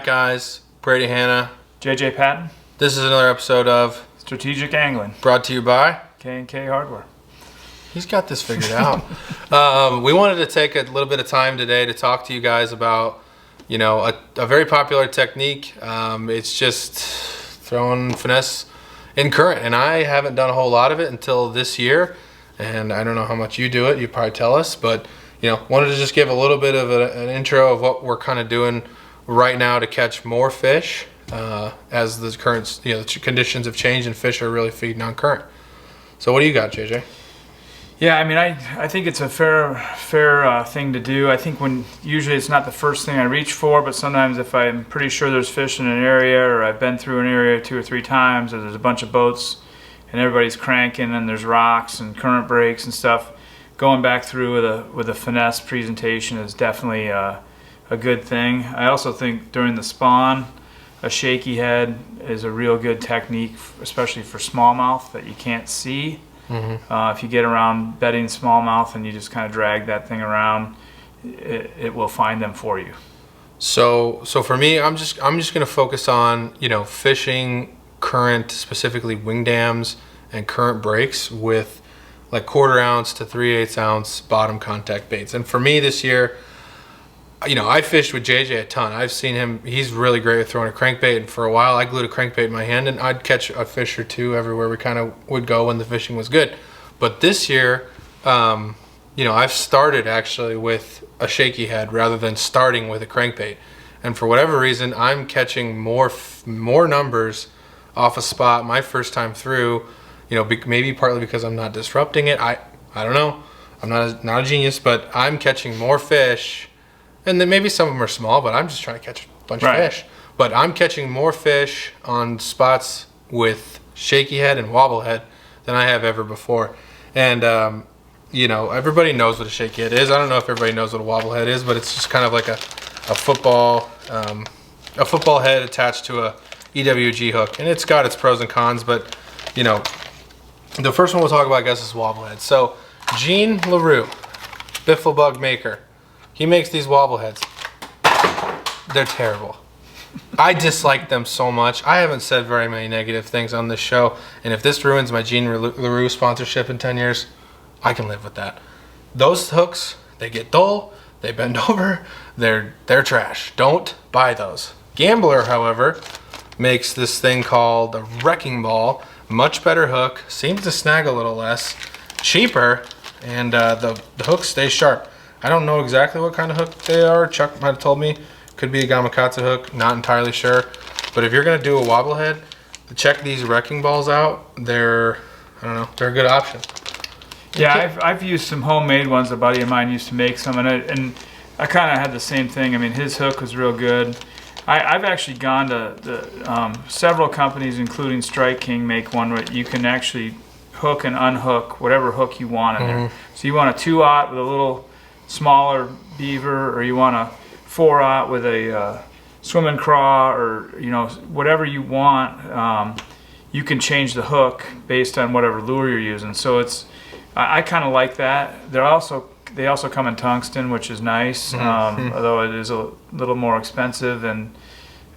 guys. Brady Hanna. JJ Patton. This is another episode of Strategic Angling. Brought to you by K&K Hardware. He's got this figured out. We wanted to take a little bit of time today to talk to you guys about, you know, a very popular technique. It's just throwing finesse in current, and I haven't done a whole lot of it until this year, and I don't know how much you do it. You probably tell us, but you know, wanted to just give a little bit of an intro of what we're kind of doing right now to catch more fish as the current, you know, the conditions have changed and fish are really feeding on current. So what do you got, JJ? Yeah, I mean, I think it's a fair thing to do. I think usually it's not the first thing I reach for, but sometimes if I'm pretty sure there's fish in an area, or I've been through an area 2 or 3 times, or there's a bunch of boats and everybody's cranking and there's rocks and current breaks and stuff, going back through with a finesse presentation is definitely a good thing. I also think during the spawn, a shaky head is a real good technique, especially for smallmouth that you can't see. If you get around bedding smallmouth and you just kind of drag that thing around, it will find them for you. So for me, I'm just going to focus on, you know, fishing current, specifically wing dams and current breaks with like 1/4 ounce to 3/8 ounce bottom contact baits. And for me this year, you know, I fished with JJ a ton. I've seen him, he's really great at throwing a crankbait, and for a while I glued a crankbait in my hand and I'd catch a fish or two everywhere we kind of would go when the fishing was good. But this year, you know, I've started actually with a shaky head rather than starting with a crankbait. And for whatever reason, I'm catching more numbers off a spot my first time through, you know, maybe partly because I'm not disrupting it. I don't know. I'm not a genius, but I'm catching more fish. And then maybe some of them are small, but I'm just trying to catch a bunch of fish. But I'm catching more fish on spots with shaky head and wobble head than I have ever before. And, you know, everybody knows what a shaky head is. I don't know if everybody knows what a wobble head is, but it's just kind of like a football head attached to a EWG hook. And it's got its pros and cons, but, you know, the first one we'll talk about, I guess, is wobble head. So, Gene LaRue, Biffle Bug maker. He makes these wobble heads. They're terrible. I dislike them so much. I haven't said very many negative things on this show, and if this ruins my Gene LaRue sponsorship in 10 years, I can live with that. Those hooks, they get dull, they bend over, they're trash. Don't buy those. Gambler, however, makes this thing called a wrecking ball. Much better hook, seems to snag a little less, cheaper, and the hook stays sharp. I don't know exactly what kind of hook they are. Chuck might have told me. Could be a Gamakatsu hook, not entirely sure. But if you're gonna do a wobble head, check these wrecking balls out. They're a good option. Yeah, I've used some homemade ones. A buddy of mine used to make some, and I kind of had the same thing. I mean, his hook was real good. I've actually gone to several companies, including Strike King, make one where you can actually hook and unhook whatever hook you want in there. So you want a 2/0 with a little smaller beaver, or you want a 4/0 with a swimming craw, or, you know, whatever you want. You can change the hook based on whatever lure you're using. So I kind of like that. They also come in tungsten, which is nice, although it is a little more expensive, and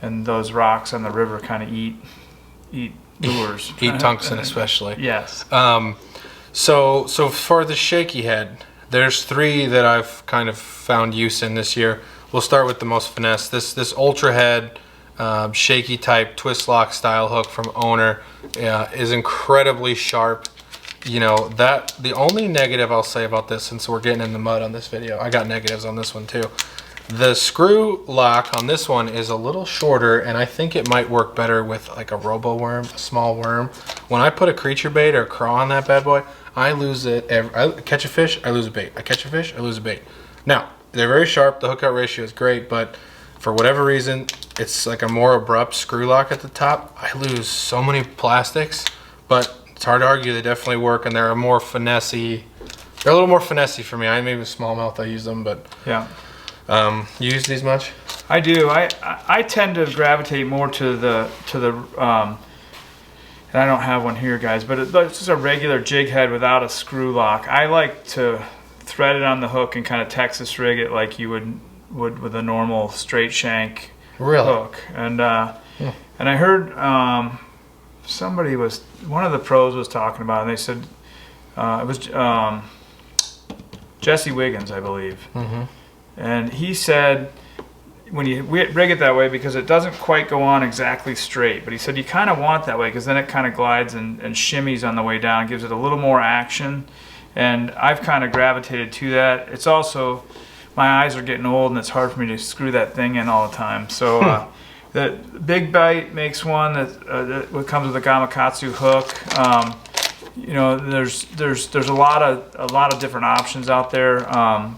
those rocks on the river kind of eat lures. Eat tungsten especially. Yes. So for the shaky head, there's 3 that I've kind of found use in this year. We'll start with the most finesse. This ultra head, shaky type twist lock style hook from Owner is incredibly sharp. You know, that the only negative I'll say about this, since we're getting in the mud on this video, I got negatives on this one too. The screw lock on this one is a little shorter, and I think it might work better with like a robo worm, a small worm. When I put a creature bait or a craw on that bad boy, I lose it. I catch a fish, I lose a bait. I catch a fish, I lose a bait. Now, they're very sharp. The hook out ratio is great, but for whatever reason, it's like a more abrupt screw lock at the top. I lose so many plastics, but it's hard to argue. They definitely work, and they're a more finessey. They're a little more finessey for me. I maybe with smallmouth I use them, but yeah. You use these much? I do. I tend to gravitate more to the and I don't have one here, guys, but it's just a regular jig head without a screw lock. I like to thread it on the hook and kind of Texas rig it like you would with a normal straight shank Really? hook. And and I heard one of the pros was talking about it, and they said it was Jesse Wiggins, I believe. Mm-hmm. And he said when you rig it that way, because it doesn't quite go on exactly straight, but he said you kind of want it that way because then it kind of glides and shimmies on the way down, gives it a little more action. And I've kind of gravitated to that. It's also, my eyes are getting old and it's hard for me to screw that thing in all the time. So the Big Bite makes one that comes with a Gamakatsu hook. You know, there's a lot of different options out there.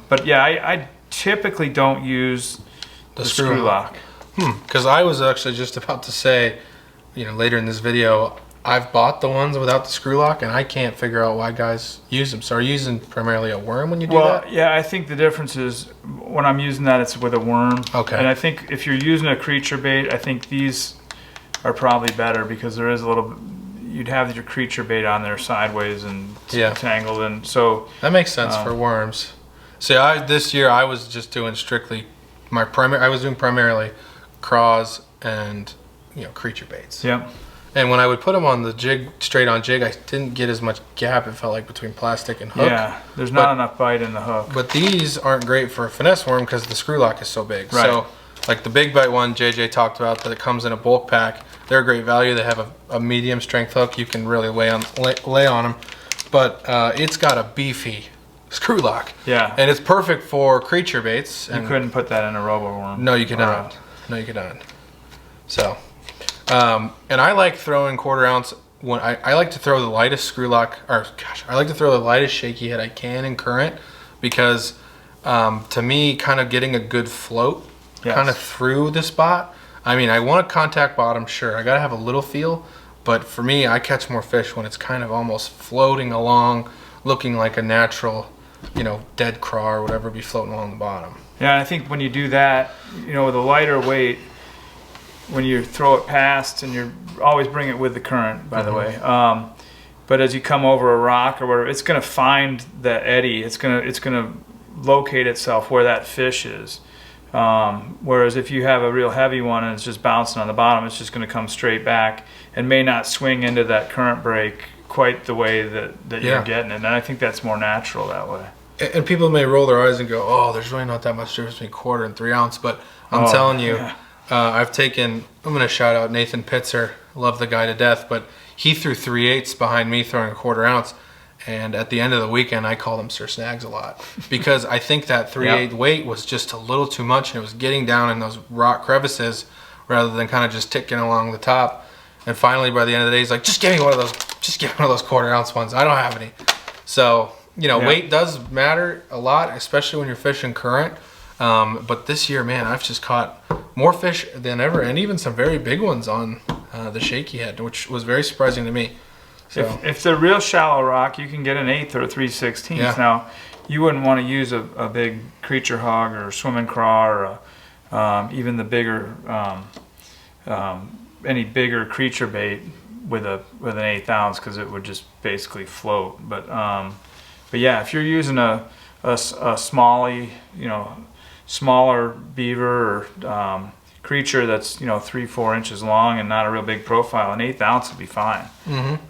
But yeah, I typically don't use the screw lock. Because I was actually just about to say, you know, later in this video, I've bought the ones without the screw lock, and I can't figure out why guys use them. So are you using primarily a worm when you do that? Well, yeah, I think the difference is when I'm using that, it's with a worm. Okay. And I think if you're using a creature bait, I think these are probably better because there is a little. You'd have your creature bait on there sideways and tangled, and so that makes sense for worms. See, this year I was just doing strictly I was doing primarily craws and, you know, creature baits. Yep. And when I would put them on the jig, straight on jig, I didn't get as much gap, it felt like, between plastic and hook. Yeah, there's not enough bite in the hook. But these aren't great for a finesse worm because the screw lock is so big. Right. So, like the Big Bite one JJ talked about, that it comes in a bulk pack. They're a great value. They have a medium strength hook. You can really lay on them. But it's got a beefy screw lock. Yeah. And it's perfect for creature baits. You couldn't put that in a robo worm. No, you could not. No, you could not. So... and I like throwing 1/4 ounce when I like to throw the lightest screw lock, I like to throw the lightest shaky head I can in current because to me, kind of getting a good float kind of through the spot. I mean, I want a contact bottom, sure. I got to have a little feel, but for me, I catch more fish when it's kind of almost floating along, looking like a natural, you know, dead craw or whatever be floating along the bottom. Yeah, I think when you do that, you know, with a lighter weight, when you throw it past, and you always bring it with the current, by the way. But as you come over a rock or whatever, it's going to find that eddy. It's going to locate itself where that fish is. Whereas if you have a real heavy one and it's just bouncing on the bottom, it's just going to come straight back and may not swing into that current break quite the way that you're getting it. And I think that's more natural that way. And people may roll their eyes and go, "Oh, there's really not that much difference between 1/4 and 3 ounce." But I'm telling you. Yeah. I'm going to shout out Nathan Pitzer, love the guy to death, but he threw 3/8 behind me throwing a 1/4 ounce, and at the end of the weekend I called him Sir Snags a lot because I think that 3/8 weight was just a little too much and it was getting down in those rock crevices rather than kind of just ticking along the top. And finally by the end of the day he's like, just give me one of those 1/4 ounce ones. I don't have any. So, you know, weight does matter a lot, especially when you're fishing current. But this year, man, I've just caught more fish than ever, and even some very big ones on the shaky head, which was very surprising to me. So if they're real shallow rock, you can get an 1/8 or a 3/16. Yeah. Now, you wouldn't want to use a big creature hog or a swimming craw or even the bigger any bigger creature bait with an 1/8 ounce because it would just basically float. But yeah, if you're using a smallie, you know, smaller beaver or creature that's, you know, 3-4 inches long and not a real big profile, an 1/8 ounce would be fine.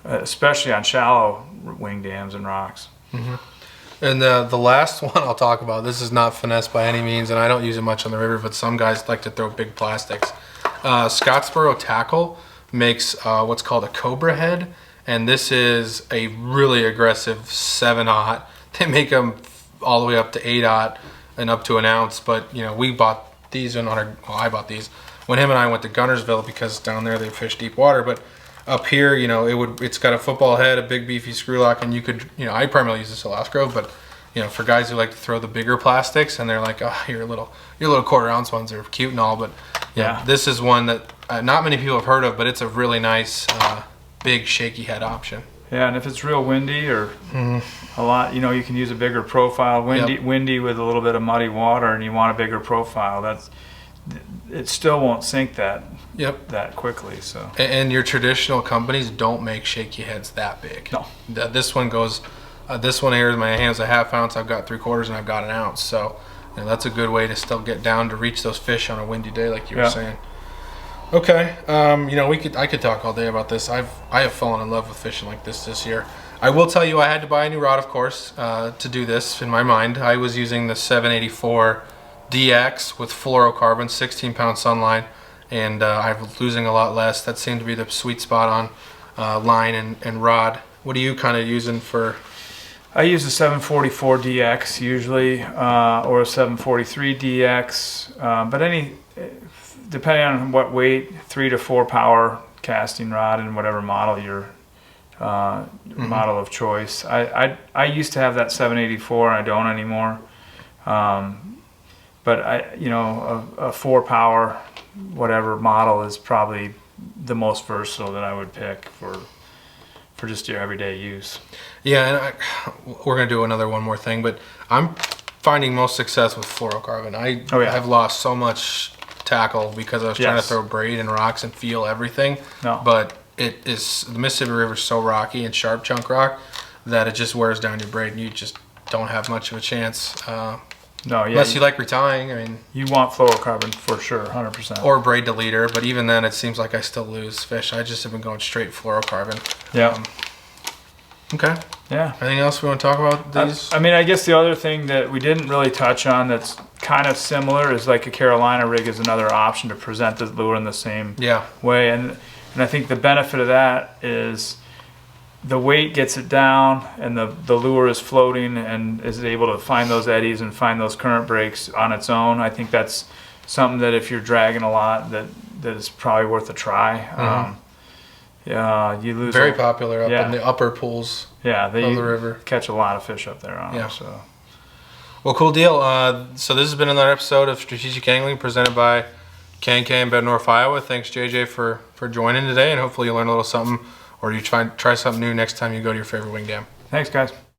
Especially on shallow wing dams and rocks. And the last one I'll talk about, this is not finesse by any means, and I don't use it much on the river, but some guys like to throw big plastics. Scottsboro Tackle makes what's called a Cobra head, and this is a really aggressive 7/0. They make them all the way up to 8/0 and up to 1 ounce, but you know, we bought these I bought these when him and I went to Gunnersville because down there they fish deep water. But up here, you know, it's got a football head, a big beefy screw lock, and you could, you know, I primarily use this at Lost Grove, but you know, for guys who like to throw the bigger plastics and they're like, oh, your little 1/4 ounce ones are cute and all, but yeah, this is one that not many people have heard of, but it's a really nice big shaky head option. Yeah, and if it's real windy or a lot, you know, you can use a bigger profile. Windy with a little bit of muddy water, and you want a bigger profile. It still won't sink that quickly. So. And your traditional companies don't make shaky heads that big. No. This one goes. This one here in my hands a 1/2 ounce. I've got 3/4, and I've got 1 ounce. So Yeah, that's a good way to still get down to reach those fish on a windy day, like you were Yeah. saying. Okay, you know, I could talk all day about this. I have fallen in love with fishing like this year. I will tell you, I had to buy a new rod, of course, to do this. In my mind, I was using the 784 DX with fluorocarbon, 16-pound sunline, and I was losing a lot less. That seemed to be the sweet spot on line and rod. What are you kind of using for? I use a 744 DX usually, or a 743 DX, but depending on what weight, 3 to 4 power casting rod and whatever model your model of choice. I used to have that 784. I don't anymore. But a 4 power whatever model is probably the most versatile that I would pick for just your everyday use. Yeah, and we're gonna do one more thing, but I'm finding most success with fluorocarbon. I've lost so much tackle because I was trying to throw braid and rocks and feel everything. No. But the Mississippi River is so rocky and sharp chunk rock that it just wears down your braid and you just don't have much of a chance. Unless you like retying, I mean. You want fluorocarbon for sure, 100%. Or braid deleter, but even then it seems like I still lose fish. I just have been going straight fluorocarbon. Yeah. Okay. Yeah. Anything else we want to talk about these? I mean, I guess the other thing that we didn't really touch on that's kind of similar is like a Carolina rig is another option to present the lure in the same way. And I think the benefit of that is the weight gets it down and the lure is floating and is able to find those eddies and find those current breaks on its own. I think that's something that if you're dragging a lot, that is probably worth a try. You lose very popular up in the upper pools of the river. Catch a lot of fish up there on it. So. Well, cool deal. So this has been another episode of Strategic Angling presented by K&K in Bettendorf, Iowa. Thanks, JJ, for joining today, and hopefully you learn a little something or you try something new next time you go to your favorite wing dam. Thanks, guys.